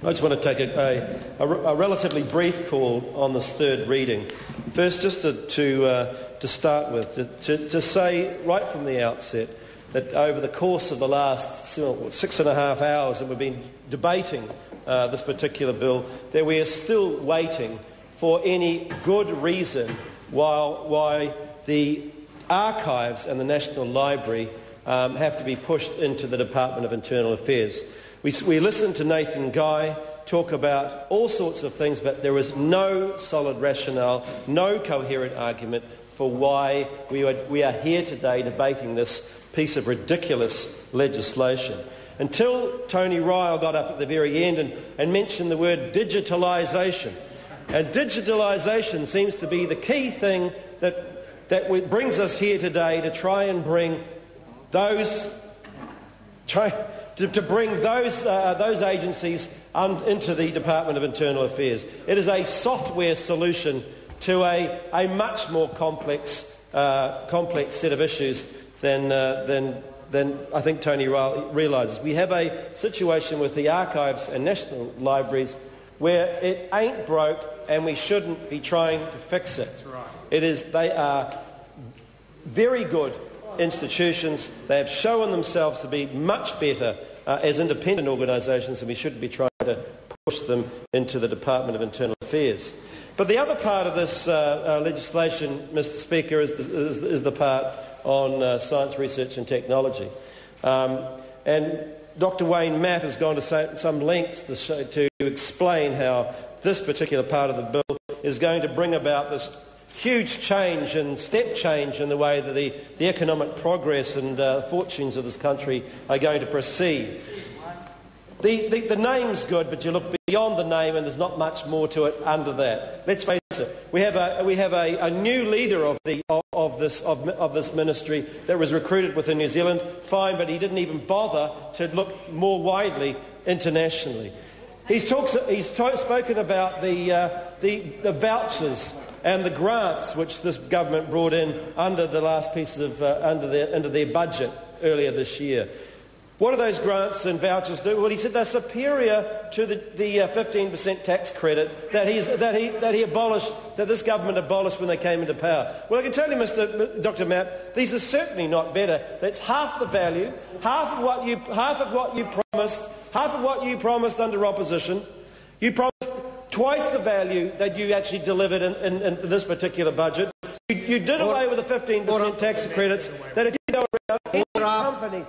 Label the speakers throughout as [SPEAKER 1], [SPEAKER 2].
[SPEAKER 1] I just want to take a relatively brief call on this third reading. First, just to start with, to say right from the outset that over the course of the last 6.5 hours that we've been debating this particular bill, that we are still waiting for any good reason why the archives and the National Library have to be pushed into the Department of Internal Affairs. We listened to Nathan Guy talk about all sorts of things, but there is no solid rationale, no coherent argument for why we are here today debating this piece of ridiculous legislation. Until Tony Ryle got up at the very end and mentioned the word digitalisation. And digitalisation seems to be the key thing that brings us here today to try and bring those agencies into the Department of Internal Affairs. It is a software solution to a much more complex set of issues than I think Tony realises. We have a situation with the archives and national libraries where it ain't broke and we shouldn't be trying to fix it. They are very good institutions. They have shown themselves to be much better as independent organisations, and we shouldn't be trying to push them into the Department of Internal Affairs. But the other part of this legislation, Mr Speaker, is the part on science, research and technology. And Dr Wayne Mapp has gone to some lengths to explain how this particular part of the bill is going to bring about this huge change and step change in the way that the economic progress and fortunes of this country are going to proceed. The name's good, but you look beyond the name and there's not much more to it under that. Let's face it, we have a new leader of this ministry that was recruited within New Zealand. Fine, but he didn't even bother to look more widely internationally. He's spoken about the vouchers and the grants which this government brought in under the last piece of under their budget earlier this year. What do those grants and vouchers do? Well, he said they're superior to the 15% tax credit that he abolished, that this government abolished when they came into power. Well, I can tell you, Dr. Mapp, these are certainly not better. That's half the value, half of what you promised under opposition. You promised twice the value that you actually delivered in this particular budget. You did away with the 15% tax credits. That if you go around any company,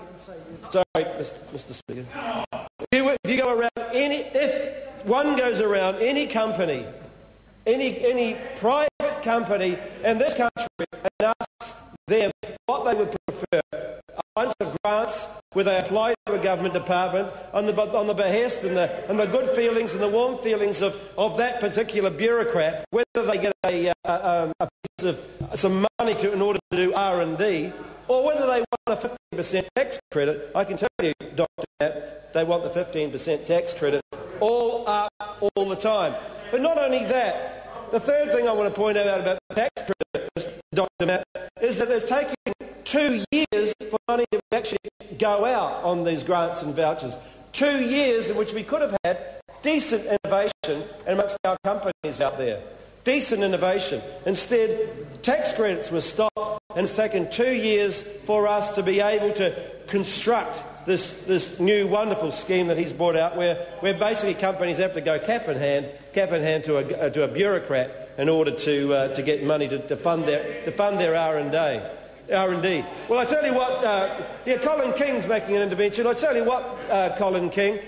[SPEAKER 1] sorry, Mr. Speaker, if you go around if one goes around any company, any private company in this country, and asks them what they would prefer, a bunch of grants where they apply to a government department on the behest and the good feelings and the warm feelings of that particular bureaucrat, whether they get a piece of some money in order to do R&D, or whether they want a 15% tax credit. I can tell you, Dr. Mapp, they want the 15% tax credit all the time. But not only that, the third thing I want to point out about the tax credit, Dr. Mapp, is that it's taking 2 years for money to actually go out on these grants and vouchers. 2 years in which we could have had decent innovation amongst our companies out there. Decent innovation. Instead, tax credits were stopped, and it's taken 2 years for us to be able to construct this new wonderful scheme that he's brought out, where basically companies have to go cap in hand to a bureaucrat in order to get money to fund their R&D. Well, I tell you what, Colin King's making an intervention. I tell you what, Colin King,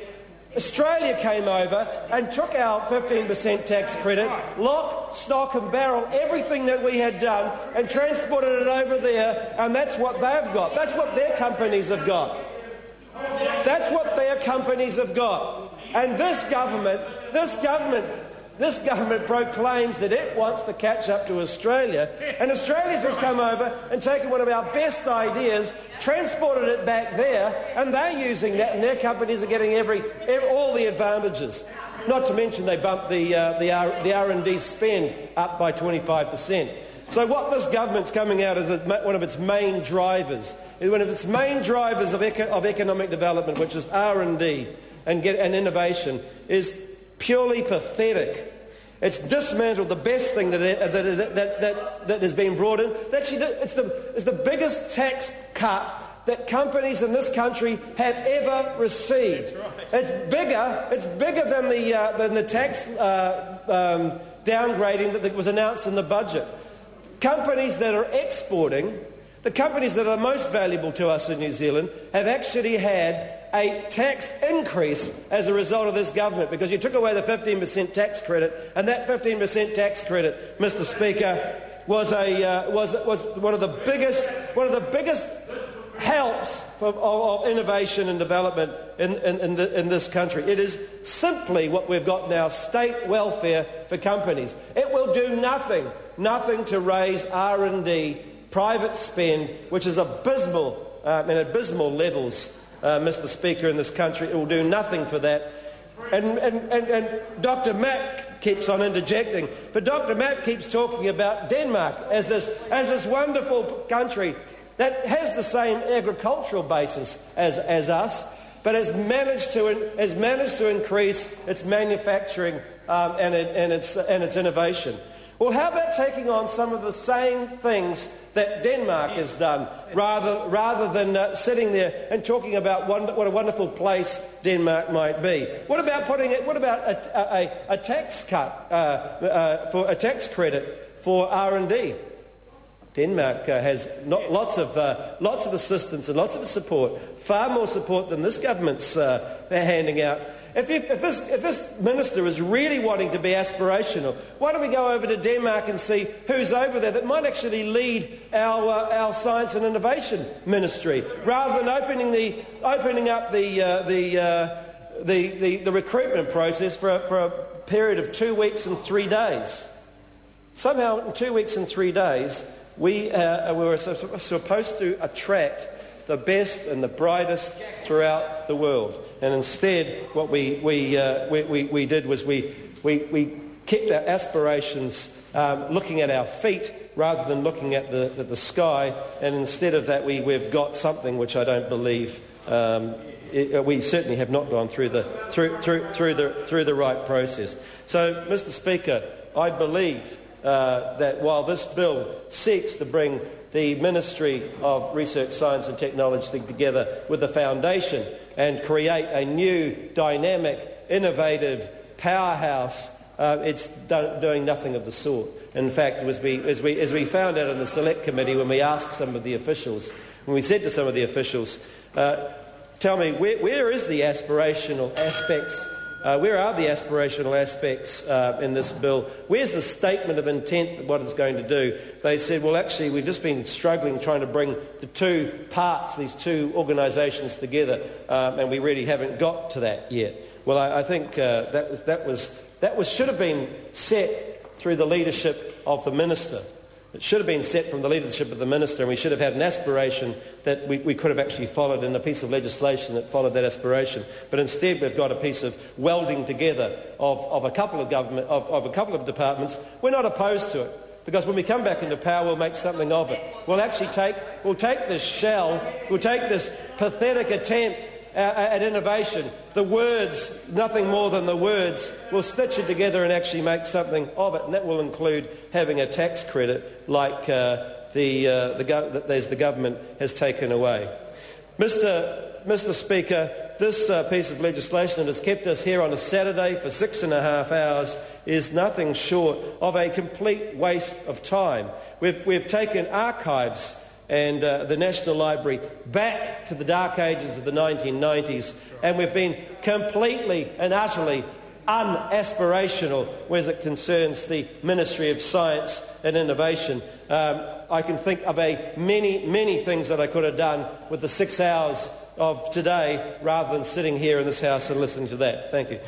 [SPEAKER 1] Australia came over and took our 15% tax credit, lock, stock and barrel, everything that we had done, and transported it over there, and that's what they've got. That's what their companies have got. That's what their companies have got. And this government proclaims that it wants to catch up to Australia, and Australia's just come over and taken one of our best ideas, transported it back there, and they're using that, and their companies are getting all the advantages. Not to mention they bumped the R&D spend up by 25%. So what this government's coming out as one of its main drivers of economic development, which is R&D and innovation is purely pathetic. It's dismantled the best thing that has been brought in. Actually, it's the biggest tax cut that companies in this country have ever received. It's bigger than the tax downgrading that was announced in the budget. Companies that are exporting, the companies that are most valuable to us in New Zealand, have actually had a tax increase as a result of this government, because you took away the 15% tax credit, and that 15% tax credit, Mr. Speaker, was one of the biggest helps of innovation and development in this country. It is simply what we've got now, state welfare for companies. It will do nothing to raise R&D, private spend, which is abysmal, abysmal levels, Mr. Speaker, in this country. It will do nothing for that. And Dr. Mapp keeps on interjecting, but Dr. Mapp keeps talking about Denmark as this wonderful country that has the same agricultural basis as us, but has managed to increase its manufacturing and its innovation. Well, how about taking on some of the same things that Denmark has done, rather than sitting there and talking about what a wonderful place Denmark might be? What about a tax cut for a tax credit for R&D? Denmark has lots of assistance and lots of support, far more support than this government's handing out. If this minister is really wanting to be aspirational, why don't we go over to Denmark and see who's over there that might actually lead our science and innovation ministry, rather than opening up the recruitment process for a period of 2 weeks and 3 days. Somehow, in 2 weeks and 3 days, we were supposed to attract the best and the brightest throughout the world, and instead, what we did was we kept our aspirations looking at our feet rather than looking at the sky, and instead of that, we've got something which I don't believe. We certainly have not gone through the right process. So, Mr. Speaker, I believe that while this bill seeks to bring the Ministry of Research, Science and Technology together with the Foundation and create a new, dynamic, innovative powerhouse, it's doing nothing of the sort. In fact, as we found out in the Select Committee when we asked some of the officials, when we said to some of the officials, tell me, where is the aspirational aspects? Where are the aspirational aspects in this bill? Where's the statement of intent of what it's going to do? They said, well, actually, we've just been struggling trying to bring the two parts, these two organisations together, and we really haven't got to that yet. Well, I think that should have been set through the leadership of the minister. It should have been set from the leadership of the minister, and we should have had an aspiration that we could have actually followed in a piece of legislation that followed that aspiration. But instead we've got a piece of welding together of a couple of departments. We're not opposed to it, because when we come back into power we'll make something of it. We'll take this shell, we'll take this pathetic attempt at innovation, the words, nothing more than the words, we'll stitch it together and actually make something of it, and that will include having a tax credit like the government has taken away. Mr. Speaker, this piece of legislation that has kept us here on a Saturday for 6.5 hours is nothing short of a complete waste of time. We've taken archives and the National Library back to the dark ages of the 1990s, and we've been completely and utterly unaspirational as it concerns the Ministry of Science and Innovation. I can think of many things that I could have done with the 6 hours of today rather than sitting here in this House and listening to that. Thank you.